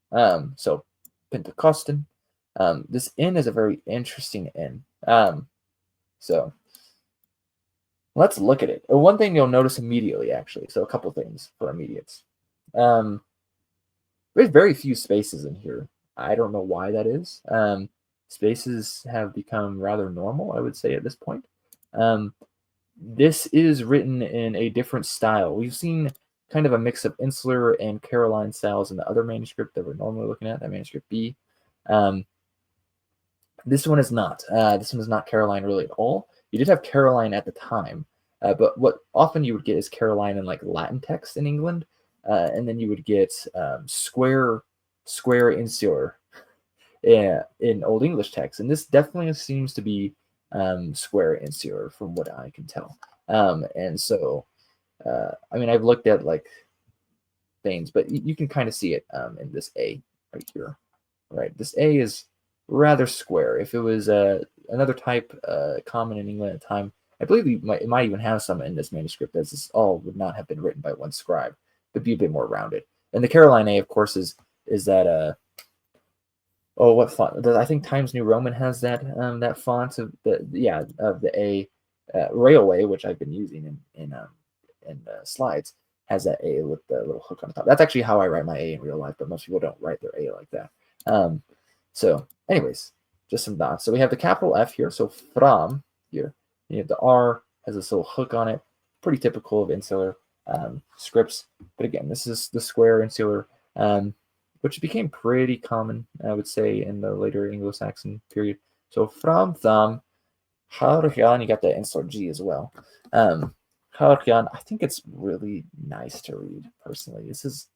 So Pentecostan. This inn is a very interesting inn. So let's look at it. One thing you'll notice immediately, actually. So a couple things for immediates. There's very few spaces in here. I don't know why that is. Spaces have become rather normal, I would say, at this point. This is written in a different style. We've seen kind of a mix of insular and Caroline styles in the other manuscript that we're normally looking at, that Manuscript B. This one is not. This one is not Caroline really at all. You did have Caroline at the time, but what often you would get is Caroline in like Latin text in England, and then you would get square insular in Old English text, and this definitely seems to be square insular from what I can tell. And so, I mean, I've looked at like things, but you can kind of see it in this A right here, right? This A is rather square. If it was another type common in England at the time, I believe it might even have some in this manuscript, as this all would not have been written by one scribe, but be a bit more rounded. And the Caroline A, of course, is that what font? I think Times New Roman has that font of the A. Railway, which I've been using in slides, has that A with the little hook on the top. That's actually how I write my A in real life, but most people don't write their A like that. So anyways, just some dots. So we have the capital F here. So from here, you have the R has this little hook on it. Pretty typical of insular scripts. But again, this is the square insular, which became pretty common, I would say, in the later Anglo-Saxon period. So from them, Harjan, you got the insular G as well. Harjan, I think it's really nice to read, personally. This is,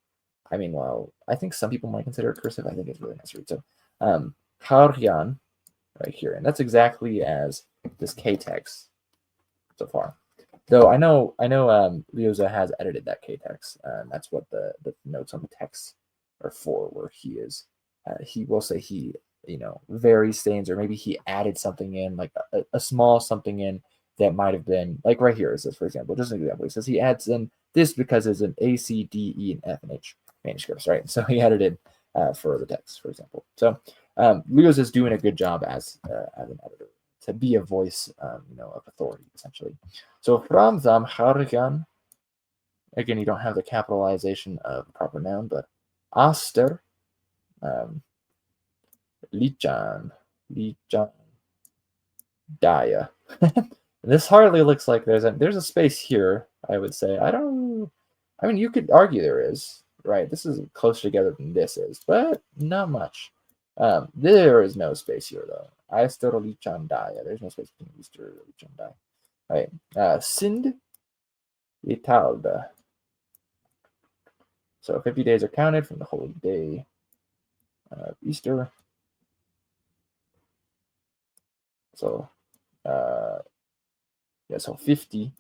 I mean, well, I think some people might consider it cursive. I think it's really nice to read. So Harjan right here. And that's exactly as this K text so far. Though I know Leoza has edited that K text. That's what the notes on the text are for, where he will say he, varies things, or maybe he added something in, like a small something in that might have been, like right here is this, for example, just an example. He says he adds in this because it's an A, C, D, E, and F, and H manuscripts, right? So he added in for the text, for example. So Leo's is doing a good job as an editor to be a voice, of authority, essentially. So from them, Hargan, again, you don't have the capitalization of the proper noun, but Aster, Lichan, Daya. This hardly looks like there's a space here, I would say. I mean, you could argue there is, right? This is closer together than this is, but not much. There is no space here, though. I still Lichan Daya. There's no space between Easter and Lichan Daya. Right. Sind Italda. So 50 days are counted from the holy day of Easter. So, so 50.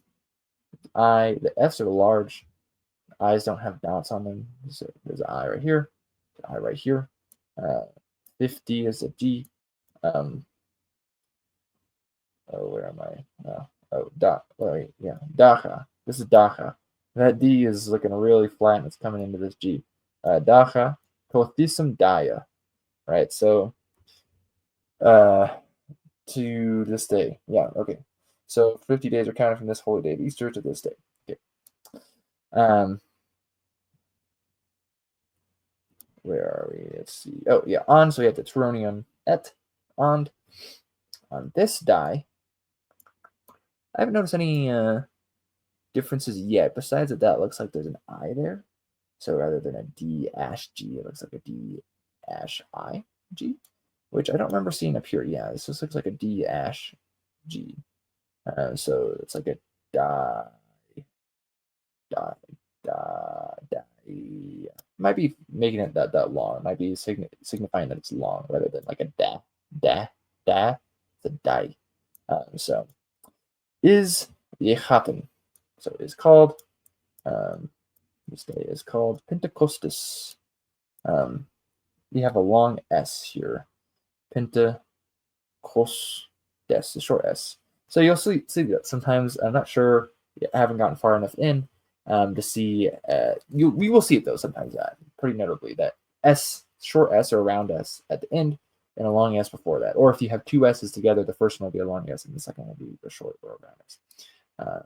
The F's are large. I's don't have dots on them. So there's an I right here, an I right here. 50 is a G. Where am I? Dacha. This is Dacha. That D is looking really flat and it's coming into this G. Dacha, Tothisum Daya. Right, so to this day. Yeah, okay. So 50 days are counted from this holy day of Easter to this day. Okay. Where are we? Let's see. Oh, yeah, on. So we have the Turonium et on this die. I haven't noticed any differences yet, besides that looks like there's an I there. So rather than a D-G, it looks like a D-I-G, which I don't remember seeing up here. Yeah, this just looks like a D-G. So it's like a might be making it that long. It might be signifying that it's long rather than like a da. It's a die. So is Yechaten. So it is called. This day is called Pentecostus. We have a long S here. Pentecostus. Pentecost, yes, the short S. So you'll see that sometimes. I'm not sure. I haven't gotten far enough in to see. We will see it though sometimes. Pretty notably that S, short S or round S at the end, and a long S before that. Or if you have two S's together, the first one will be a long S, and the second will be the short or round S.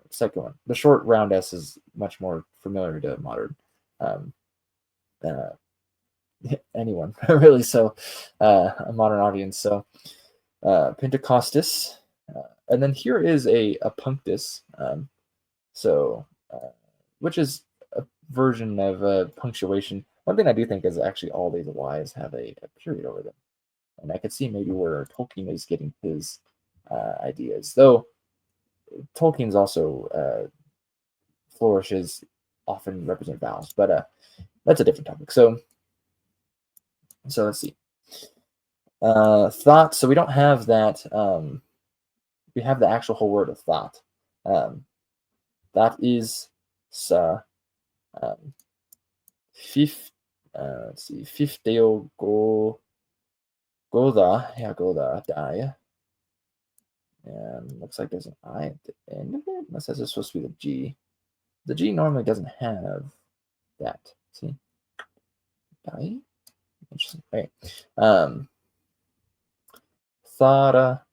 Second one, the short round S is much more familiar to modern anyone really. So a modern audience. So Pentecostus, and then here is a punctus. Which is a version of punctuation. One thing I do think is actually all these Ys have a period over them, and I could see maybe where Tolkien is getting his ideas. Though Tolkien's also flourishes often represent vowels, but that's a different topic. So let's see. Thought. So we don't have that. We have the actual whole word of thought. That is fifth. Let's see. Fifteo Goda. Yeah, Goda die. And looks like there's an I at the end of it. That says it's supposed to be the G. The G normally doesn't have that. See? Die? Interesting. Okay. Thara.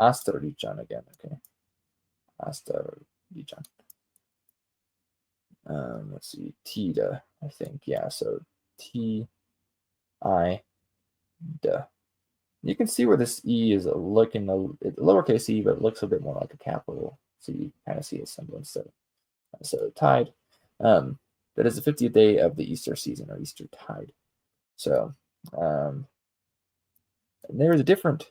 Astrorichan again. Okay. Astrorichan. Let's see. Tida, I think. Yeah, so T I D. You can see where this E is looking lowercase e, but it looks a bit more like a capital. So you kind of see a semblance. So tide. That is the 50th day of the Easter season or Easter tide. So and there is a different.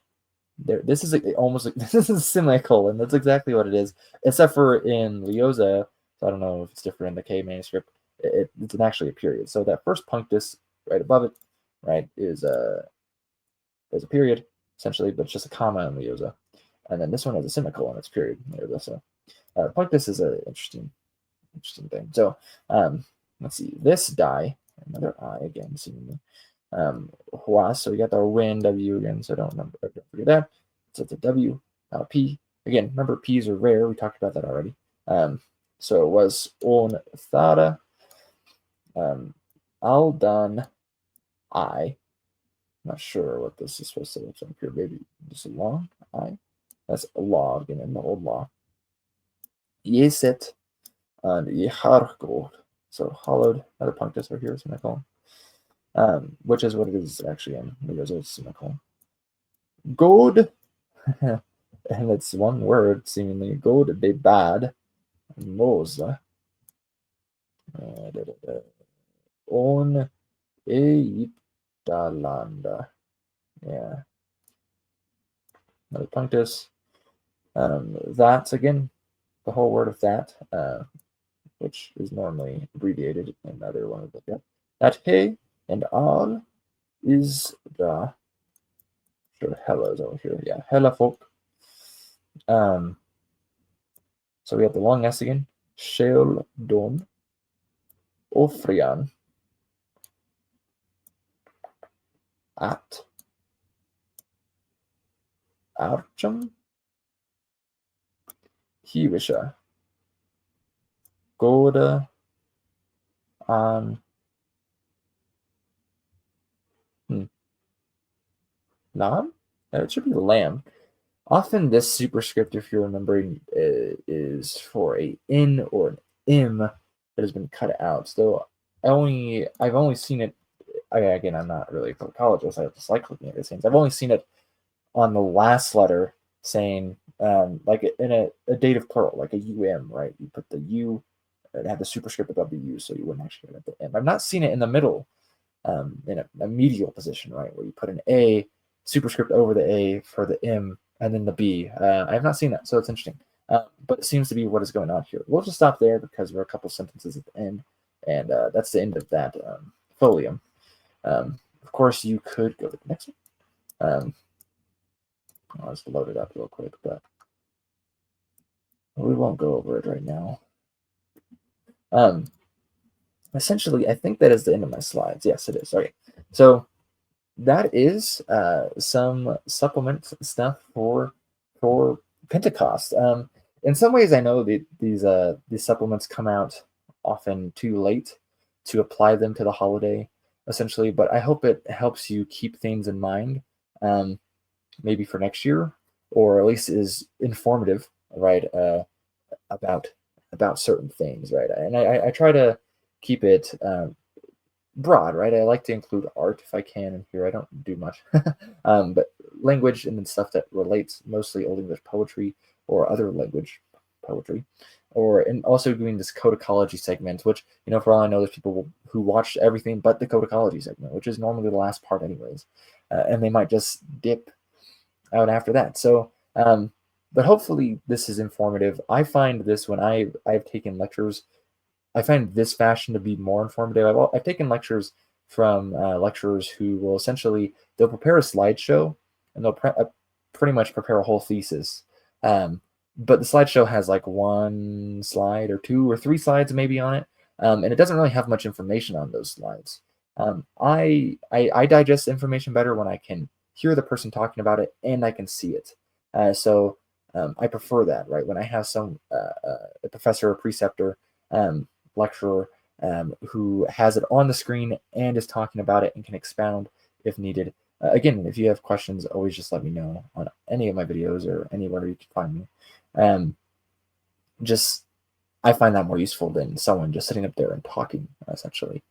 This is almost like this is a semicolon. That's exactly what it is, except for in Leoza. So I don't know if it's different in the K manuscript. It's actually a period. So that first punctus right above it, right, is there's a period essentially, but it's just a comma in Leoza, and then this one has a semicolon. It's period. So punctus is an interesting thing. So let's see. This die, another I again, seemingly. So we got our win W again, so don't forget that. So it's a W, P. Again, remember P's are rare. We talked about that already. So it was on Thada. Aldan I. Not sure what this is supposed to look like here. Maybe just a long I. That's a law again in the old law. Yeset and Yehargod. So hollowed, another punctus over here, semicolon. Which is what it is actually in the semicolon. God, and it's one word seemingly. God de bad, Mosa. On Eitalanda. Yeah. Another punctus. That's again the whole word of that, which is normally abbreviated in another one of the. Yeah. That hey and all is the sure hello's over here. Yeah, hella folk. So we have the long S again. Sheol Don Ofrian at Archam Hiwisha Goda on Lam? It should be lamb. Often this superscript, if you're remembering, is for a N or an M that has been cut out. So I've only seen it. Again, I'm not really a psychologist. I just like looking at these things. I've only seen it on the last letter saying, like in a dative plural, like a UM, right? You put the U and have the superscript above the U, so you wouldn't actually get the M. I've not seen it in the middle, in a medial position, right, where you put an A superscript over the A for the M and then the B. I have not seen that, so it's interesting. But it seems to be what is going on here. We'll just stop there because there are a couple sentences at the end, and that's the end of that folium. Of course, you could go to the next one. I'll just load it up real quick, but we won't go over it right now. Essentially, I think that is the end of my slides. Yes, it is. Okay, so that is some supplement stuff for Pentecost. In some ways, I know these supplements come out often too late to apply them to the holiday, essentially. But I hope it helps you keep things in mind, maybe for next year, or at least is informative, right? About certain things, right? And I try to keep it broad, right? I like to include art if I can in here. I don't do much, but language and then stuff that relates mostly Old English poetry or other language poetry, and also doing this codicology segment, which, for all I know, there's people who watch everything but the codicology segment, which is normally the last part anyways, and they might just dip out after that. So, but hopefully this is informative. I find this when I've taken lectures, I find this fashion to be more informative. I've taken lectures from lecturers who will they'll prepare a slideshow and they'll pretty much prepare a whole thesis. But the slideshow has like one slide or two or three slides maybe on it, and it doesn't really have much information on those slides. I digest information better when I can hear the person talking about it and I can see it. So I prefer that, right? When I have a professor or preceptor, lecturer, who has it on the screen and is talking about it and can expound if needed. Again, if you have questions, always just let me know on any of my videos or anywhere you can find me. I find that more useful than someone just sitting up there and talking, essentially,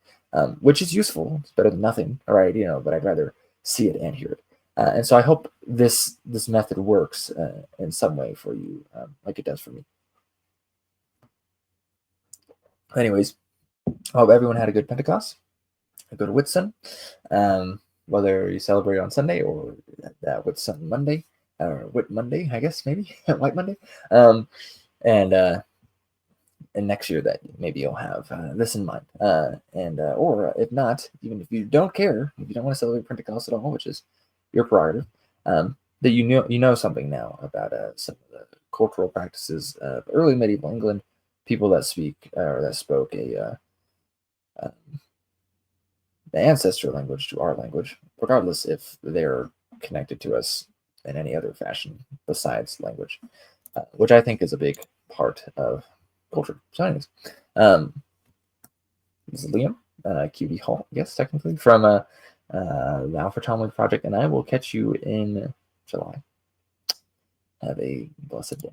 which is useful. It's better than nothing, all right? But I'd rather see it and hear it. And so I hope this method works in some way for you, like it does for me. Anyways, I hope everyone had a good Pentecost, a good Whitsun, whether you celebrate on Sunday or Whitsun Monday, or Whit Monday, I guess, maybe, White Monday. And next year that maybe you'll have this in mind. Or if not, even if you don't care, if you don't want to celebrate Pentecost at all, which is your prerogative, that you know something now about some of the cultural practices of early medieval England, people that speak or that spoke the ancestor language to our language, regardless if they're connected to us in any other fashion besides language, which I think is a big part of culture. So anyways, this is Liam, QD Hall, yes, technically, from the Ælfric Project, and I will catch you in July. Have a blessed day.